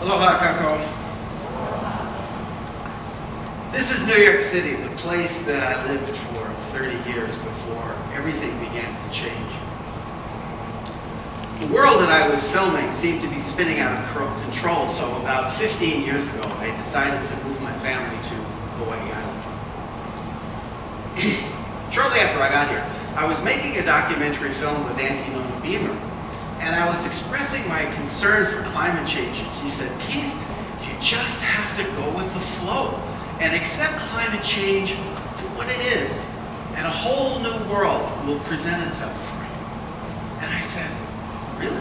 Aloha, kakou. This is New York City, the place that I lived for 30 years before everything began to change. The world that I was filming seemed to be spinning out of control, so about 15 years ago, I decided to move my family to Hawaii Island. Shortly after I got here, I was making a documentary film with Auntie Nona Beamer, and I was expressing my concern for climate change. And she said, "Keith, you just have to go with the flow and accept climate change for what it is, and a whole new world will present itself for you." And I said, "Really?"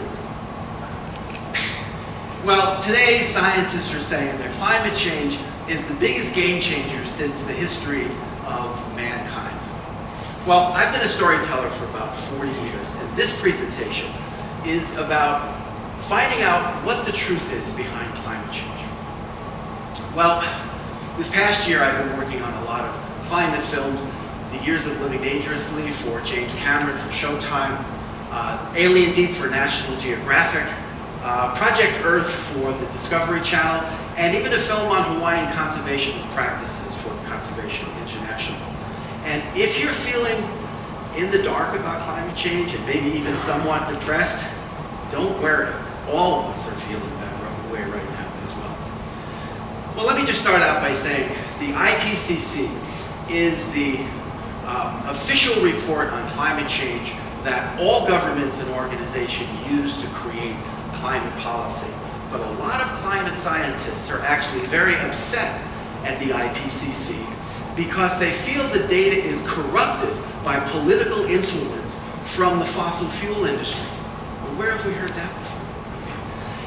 Well, today scientists are saying that climate change is the biggest game changer since the history of mankind. Well, I've been a storyteller for about 40 years, and this presentation is about finding out what the truth is behind climate change. Well, this past year I've been working on a lot of climate films: The Years of Living Dangerously for James Cameron for Showtime, Alien Deep for National Geographic, Project Earth for the Discovery Channel, and even a film on Hawaiian conservation practices for Conservation International. And if you're feeling in the dark about climate change and maybe even somewhat depressed, don't worry. All of us are feeling that way right now as well. Well, let me just start out by saying the IPCC is the official report on climate change that all governments and organizations use to create climate policy. But a lot of climate scientists are actually very upset at the IPCC because they feel the data is corrupted by political influence from the fossil fuel industry. Well, where have we heard that before?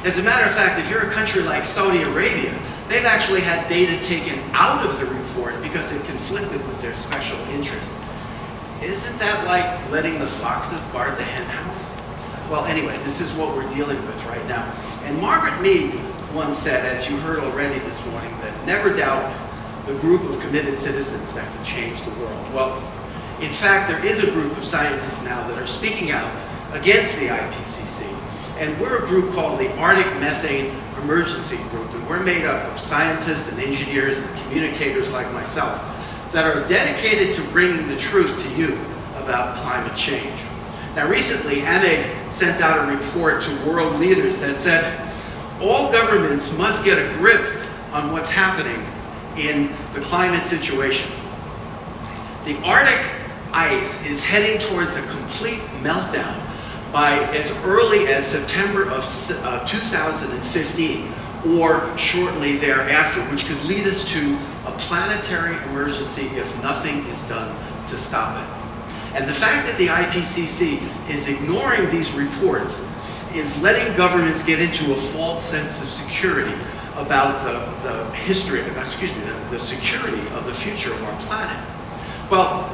As a matter of fact, if you're a country like Saudi Arabia, they've actually had data taken out of the report because it conflicted with their special interest. Isn't that like letting the foxes guard the hen house? Well, anyway, this is what we're dealing with right now. And Margaret Mead once said, as you heard already this morning, that never doubt the group of committed citizens that can change the world. Well, in fact, there is a group of scientists now that are speaking out against the IPCC. And we're a group called the Arctic Methane Emergency Group. And we're made up of scientists and engineers and communicators like myself that are dedicated to bringing the truth to you about climate change. Now, recently, AMEG sent out a report to world leaders that said all governments must get a grip on what's happening in the climate situation. The Arctic ice is heading towards a complete meltdown by as early as September of 2015 or shortly thereafter, which could lead us to a planetary emergency if nothing is done to stop it. And the fact that the IPCC is ignoring these reports is letting governments get into a false sense of security about the security of the future of our planet. Well,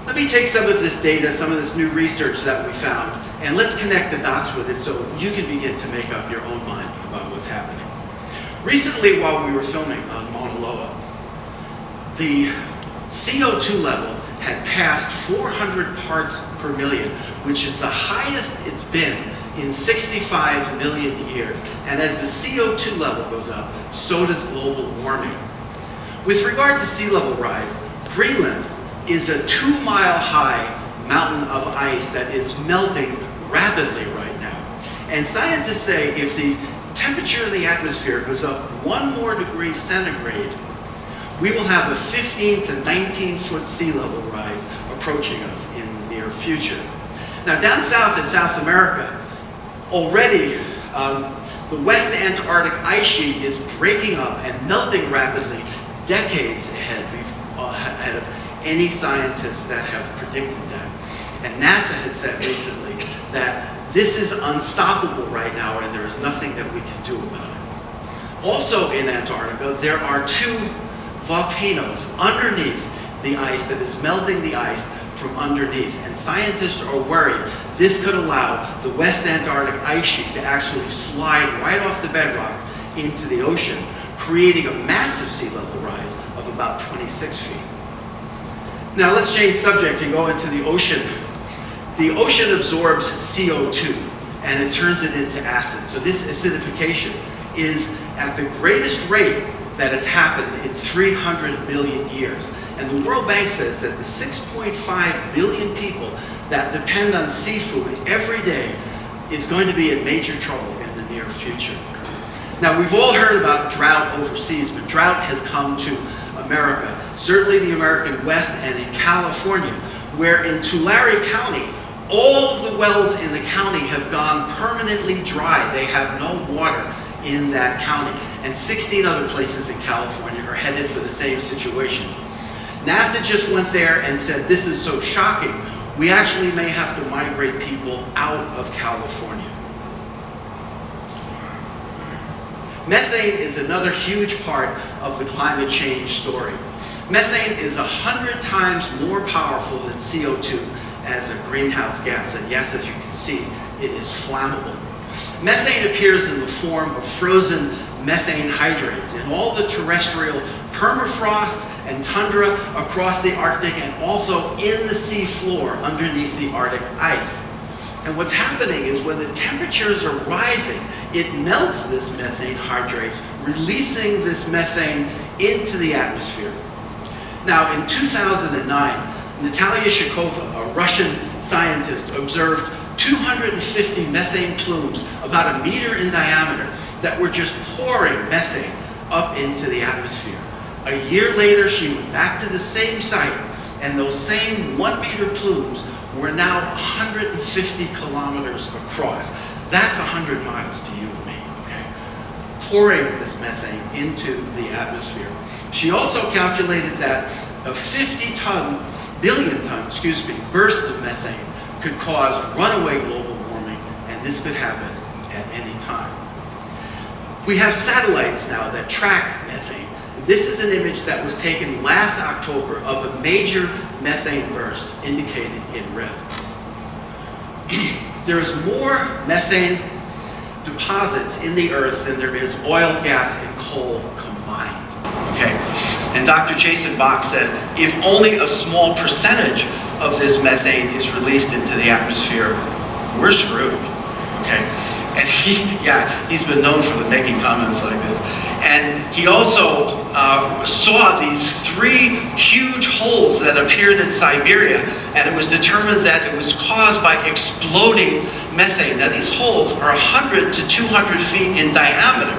let me take some of this data, some of this new research that we found, and let's connect the dots with it so you can begin to make up your own mind about what's happening. Recently, while we were filming on Mauna Loa, the CO2 level had passed 400 parts per million, which is the highest it's been in 65 million years. And as the CO2 level goes up, so does global warming. With regard to sea level rise, Greenland is a 2-mile-high mountain of ice that is melting rapidly right now. And scientists say if the temperature in the atmosphere goes up 1 more degree centigrade, we will have a 15 to 19 foot sea level rise approaching us in the near future. Now, down south in South America, already the West Antarctic ice sheet is breaking up and melting rapidly, decades ahead of any scientists that have predicted that. And NASA has said recently that this is unstoppable right now and there is nothing that we can do about it. Also in Antarctica, there are 2 volcanoes underneath the ice that is melting the ice from underneath. And scientists are worried this could allow the West Antarctic ice sheet to actually slide right off the bedrock into the ocean, creating a massive sea level rise of about 26 feet. Now let's change subject and go into the ocean. The ocean absorbs CO2 and it turns it into acid. So this acidification is at the greatest rate that it's happened in 300 million years. And the World Bank says that the 6.5 billion people that depend on seafood every day is going to be in major trouble in the near future. Now, we've all heard about drought overseas, but drought has come to America, certainly the American West and in California, where in Tulare County, all of the wells in the county have gone permanently dry. They have no water in that county. And 16 other places in California are headed for the same situation. NASA just went there and said, this is so shocking, we actually may have to migrate people out of California. Methane is another huge part of the climate change story. Methane is 100 times more powerful than CO2 as a greenhouse gas, and yes, as you can see, it is flammable. Methane appears in the form of frozen methane hydrates in all the terrestrial permafrost and tundra across the Arctic, and also in the sea floor underneath the Arctic ice. And what's happening is when the temperatures are rising, it melts this methane hydrate, releasing this methane into the atmosphere. Now, in 2009, Natalia Shkova, a Russian scientist, observed 250 methane plumes about 1 meter in diameter that were just pouring methane up into the atmosphere. A year later, she went back to the same site, and those same 1 meter plumes were now 150 kilometers across. That's 100 miles to you and me, okay? Pouring this methane into the atmosphere. She also calculated that a 50 billion ton burst of methane could cause runaway global warming, and this could happen at any time. We have satellites now that track methane. This is an image that was taken last October of a major methane burst indicated in red. There is more methane deposits in the earth than there is oil, gas, and coal combined. Okay? And Dr. Jason Bach said, if only a small percentage of this methane is released into the atmosphere, we're screwed. Okay? And he's been known for making comments like this. And he also saw these 3 huge holes that appeared in Siberia, and it was determined that it was caused by exploding methane. Now, these holes are 100 to 200 feet in diameter.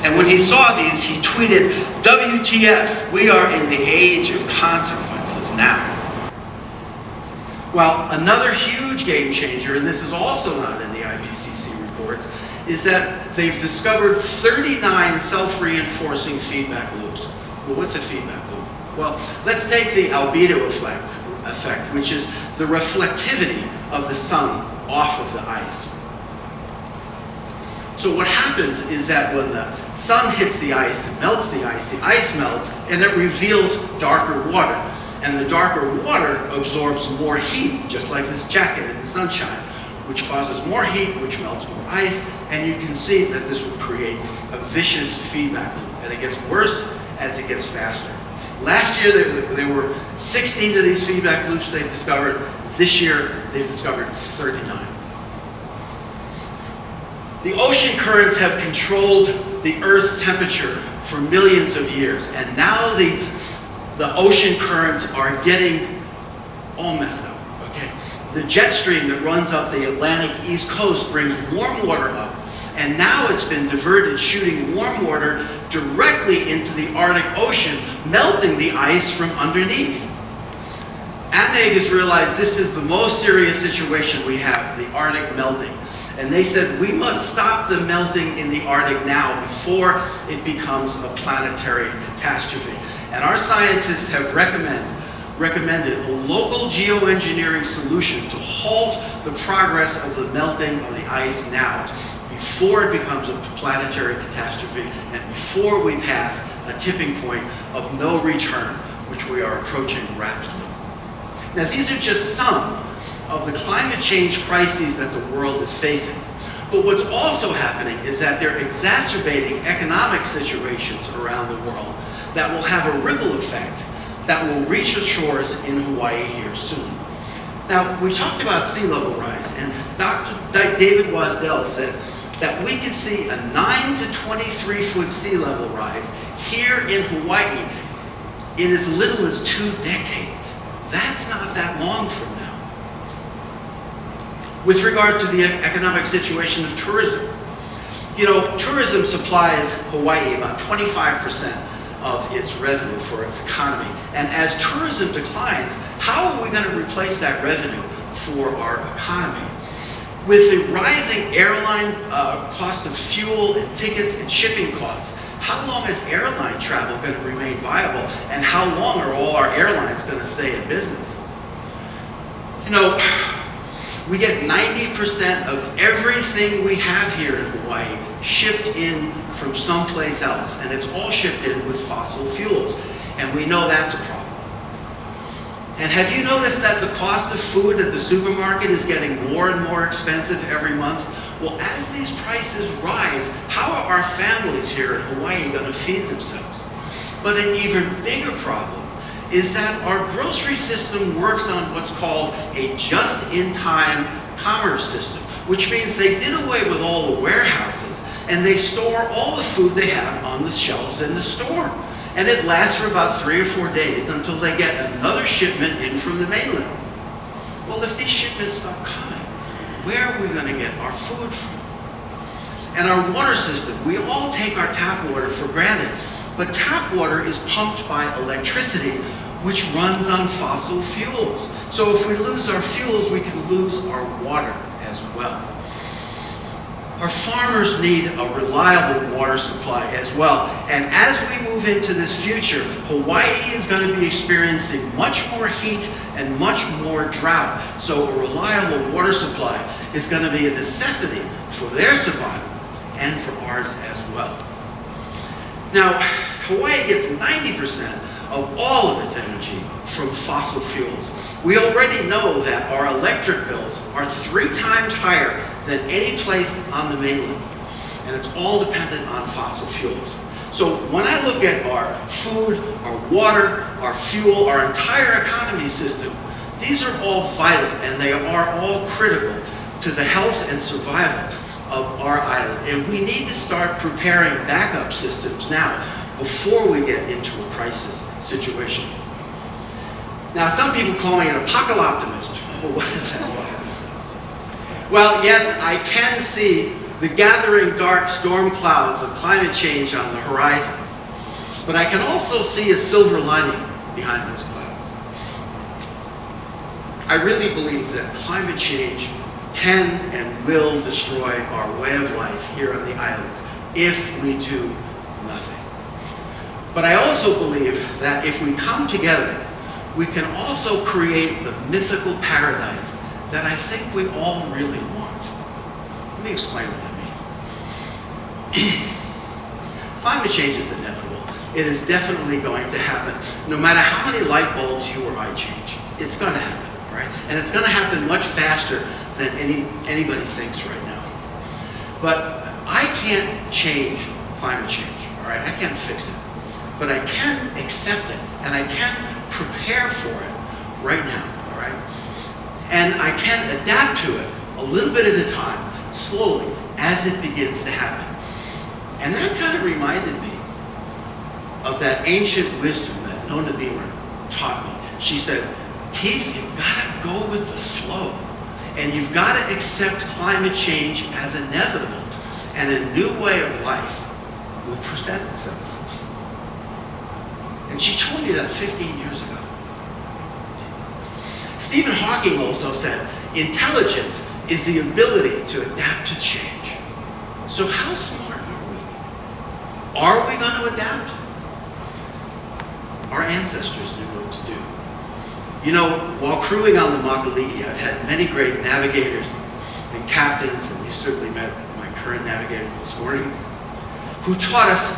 And when he saw these, he tweeted, WTF, we are in the age of consequences now. Well, another huge game changer, and this is also not in the IPCC reports, is that they've discovered 39 self-reinforcing feedback loops. Well, what's a feedback loop? Well, let's take the albedo effect, which is the reflectivity of the sun off of the ice. So what happens is that when the sun hits the ice, it melts the ice melts, and it reveals darker water. And the darker water absorbs more heat, just like this jacket in the sunshine, which causes more heat, which melts more ice, and you can see that this will create a vicious feedback loop, and it gets worse as it gets faster. Last year, there were 16 of these feedback loops they discovered. This year, they've discovered 39. The ocean currents have controlled the Earth's temperature for millions of years, and now the ocean currents are getting all messed up, okay? The jet stream that runs up the Atlantic East Coast brings warm water up, and now it's been diverted, shooting warm water directly into the Arctic Ocean, melting the ice from underneath. AMEG has realized this is the most serious situation we have, the Arctic melting. And they said, we must stop the melting in the Arctic now before it becomes a planetary catastrophe. And our scientists have recommended a local geoengineering solution to halt the progress of the melting of the ice now, before it becomes a planetary catastrophe and before we pass a tipping point of no return, which we are approaching rapidly. Now, these are just some of the climate change crises that the world is facing. But what's also happening is that they're exacerbating economic situations around the world that will have a ripple effect that will reach the shores in Hawaii here soon. Now, we talked about sea level rise, and Dr. David Wasdell said, that we could see a 9 to 23 foot sea level rise here in Hawaii in as little as 2 decades. That's not that long from now. With regard to the economic situation of tourism, you know, tourism supplies Hawaii about 25% of its revenue for its economy. And as tourism declines, how are we going to replace that revenue for our economy? With the rising airline cost of fuel and tickets and shipping costs, how long is airline travel going to remain viable? And how long are all our airlines going to stay in business? You know, we get 90% of everything we have here in Hawaii shipped in from someplace else, and it's all shipped in with fossil fuels, and we know that's a problem. And have you noticed that the cost of food at the supermarket is getting more and more expensive every month? Well, as these prices rise, how are our families here in Hawaii going to feed themselves? But an even bigger problem is that our grocery system works on what's called a just-in-time commerce system, which means they did away with all the warehouses and they store all the food they have on the shelves in the store. And it lasts for about 3 or 4 days until they get another shipment in from the mainland. Well, if these shipments stop coming, where are we going to get our food from? And our water system, we all take our tap water for granted, but tap water is pumped by electricity, which runs on fossil fuels. So if we lose our fuels, we can lose our water as well. Our farmers need a reliable water supply as well. And as we move into this future, Hawaii is going to be experiencing much more heat and much more drought. So a reliable water supply is going to be a necessity for their survival and for ours as well. Now, Hawaii gets 90% of all of its energy from fossil fuels. We already know that our electric bills are 3 times higher than any place on the mainland. And it's all dependent on fossil fuels. So when I look at our food, our water, our fuel, our entire economy system, these are all vital and they are all critical to the health and survival of our island. And we need to start preparing backup systems now before we get into a crisis situation. Now, some people call me an apocalyptic. Well, what is that? Well, yes, I can see the gathering dark storm clouds of climate change on the horizon, but I can also see a silver lining behind those clouds. I really believe that climate change can and will destroy our way of life here on the islands if we do nothing. But I also believe that if we come together, we can also create the mythical paradise that I think we all really want. Let me explain what I mean. Climate change is inevitable. It is definitely going to happen. No matter how many light bulbs you or I change, it's going to happen, right? And it's going to happen much faster than anybody thinks right now. But I can't change climate change, all right? I can't fix it. But I can accept it, and I can prepare for it right now, all right? And I can adapt to it a little bit at a time, slowly, as it begins to happen. And that kind of reminded me of that ancient wisdom that Nona Beamer taught me. She said, Keith, you've got to go with the flow. And you've got to accept climate change as inevitable. And a new way of life will present itself. And she told me that 15 years ago. Stephen Hawking also said, intelligence is the ability to adapt to change. So how smart are we? Are we going to adapt? Our ancestors knew what to do. You know, while crewing on the Makalii, I've had many great navigators and captains, and you certainly met my current navigator this morning, who taught us,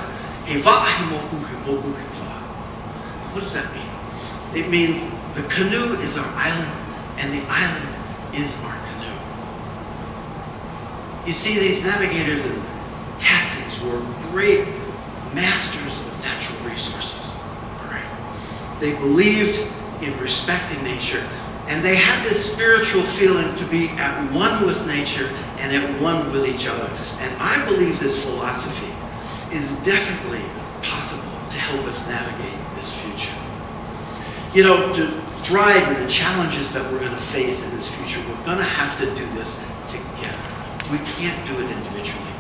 what does that mean? It means the canoe is our island, and the island is our canoe. You see, these navigators and captains were great masters of natural resources. All right? They believed in respecting nature, And they had this spiritual feeling to be at one with nature and at one with each other. And I believe this philosophy is definitely possible to help us navigate this future. You know, to thrive in the challenges that we're going to face in this future, we're going to have to do this together. We can't do it individually.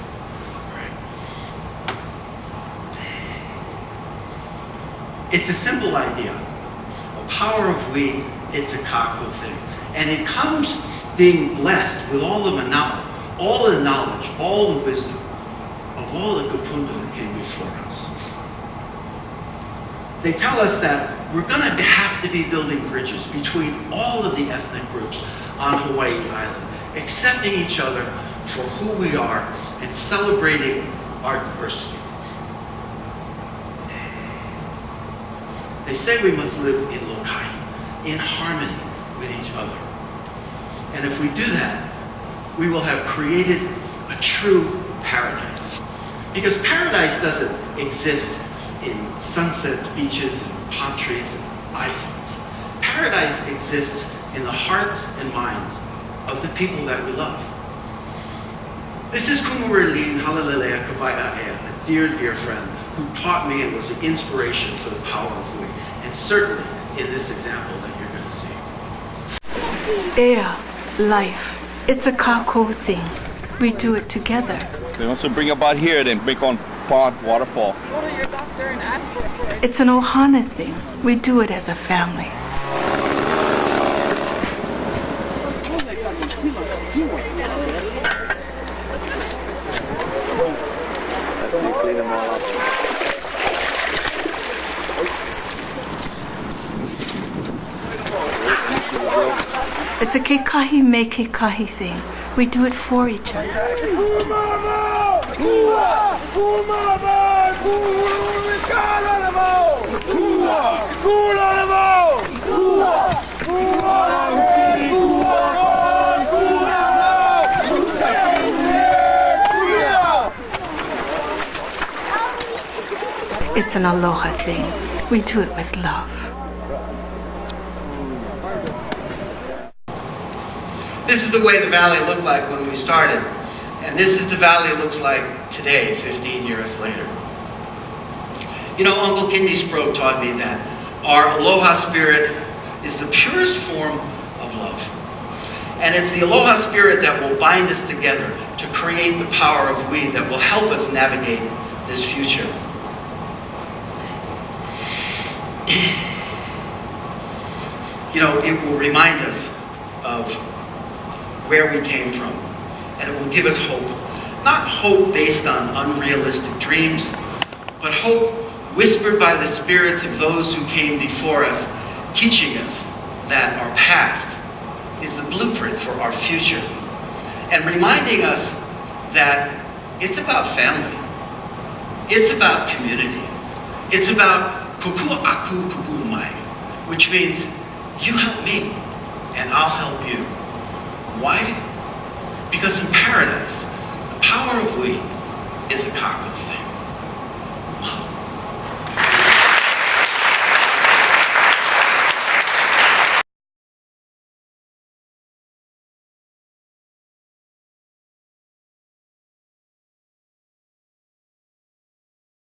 Right? It's a simple idea. A power of we, it's a kakou thing. And it comes being blessed with all the knowledge, all the wisdom of all the kupunda that came before us. They tell us that we're going to have to be building bridges between all of the ethnic groups on Hawaii Island, accepting each other for who we are and celebrating our diversity. They say we must live in lokai, in harmony with each other. And if we do that, we will have created a true paradise. Because paradise doesn't exist in sunsets, beaches, and palm trees, and iPhones. Paradise exists in the hearts and minds of the people that we love. This is Kumurelin Halalelea Kavai'aea, a dear, dear friend who taught me and was the inspiration for the power of we, and certainly in this example that you're going to see. Air, life, it's a kakou thing. We do it together. They also bring about here, then make on pond waterfall. Go to your doctor and ask for it. It's an ohana thing. We do it as a family. It's a kekahi me kekahi thing. We do it for each other. It's an aloha thing. We do it with love. This is the way the valley looked like when we started. And this is the valley it looks like today, 15 years later. You know, Uncle Kindy Sproat taught me that our aloha spirit is the purest form of love. And it's the aloha spirit that will bind us together to create the power of we that will help us navigate this future. You know, it will remind us of where we came from, and it will give us hope. Not hope based on unrealistic dreams, but hope whispered by the spirits of those who came before us, teaching us that our past is the blueprint for our future, and reminding us that it's about family, it's about community, it's about kuku aku kuku mai, which means you help me and I'll help you. Why? Because in paradise, the power of we is a kakou.